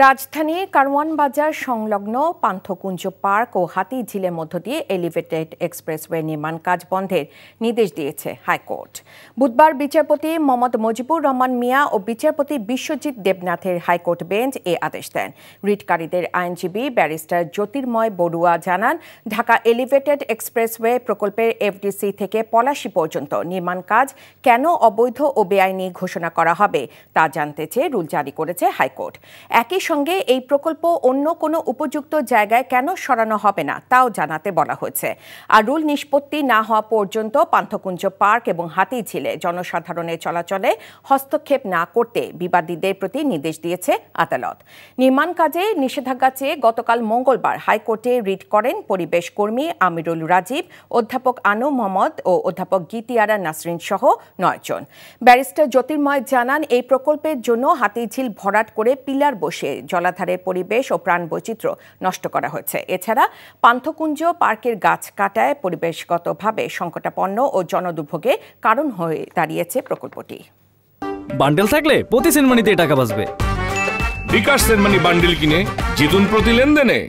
রাজধানীর কারওয়ান বাজার সংলগ্ন পান্থকুঞ্জ পার্ক ও হাতিঝিলের মধ্য দিয়ে এলিভেটেড এক্সপ্রেসওয়ে নির্মাণ কাজ বন্ধের নির্দেশ দিয়েছে হাইকোর্ট। বুধবার বিচারপতি মোহাম্মদ মুজিবুর রহমান মিয়া ও বিচারপতি বিশ্বজিৎ দেবনাথের হাইকোর্ট বেঞ্চ এ আদেশ দেন। রিটকারীদের আইনজীবী ব্যারিস্টার জ্যোতির্ময় বড়ুয়া জানান, ঢাকা এলিভেটেড এক্সপ্রেসওয়ে প্রকল্পের এফডিসি থেকে পলাশী পর্যন্ত নির্মাণ কাজ কেন অবৈধ ও বেআইনি ঘোষণা করা হবে তা জানতে চেয়ে রুল জারি করেছে হাইকোর্ট। একই সঙ্গে এই প্রকল্প অন্য কোনো উপযুক্ত জায়গায় কেন সরানো হবে না তাও জানাতে বলা হয়েছে। আর রুল নিষ্পত্তি না হওয়া পর্যন্ত পান্থকুঞ্জ পার্ক এবং হাতিঝিলে জনসাধারণের চলাচলে হস্তক্ষেপ না করতে বিবাদীদের প্রতি নির্দেশ দিয়েছে আদালত। নির্মাণ কাজে নিষেধাজ্ঞা চেয়ে গতকাল মঙ্গলবার হাইকোর্টে রিট করেন পরিবেশ কর্মী আমিরুল রাজীব, অধ্যাপক আনু মোহাম্মদ ও অধ্যাপক গীতিয়ারা নাসরিন সহ 9 জন। ব্যারিস্টার জ্যোতির্ময় জানান, এই প্রকল্পের জন্য হাতিঝিল ভরাট করে পিলার বসে জলাধারের পরিবেশ ও প্রাণ বৈচিত্র্য নষ্ট করা হয়েছে। এছাড়া পান্থকুঞ্জ পার্কের গাছ কাটায় পরিবেশগতভাবে সংকটাপন্ন ও জনদুর্ভোগের কারণ হয়ে দাঁড়িয়েছে প্রকল্পটি। বান্ডেল থাকলে প্রতি সেনমানিতে টাকা বাঁচবে। বিকাশ সেনমানি বান্ডেল কিনে জিতুন প্রতি লেনদেনে।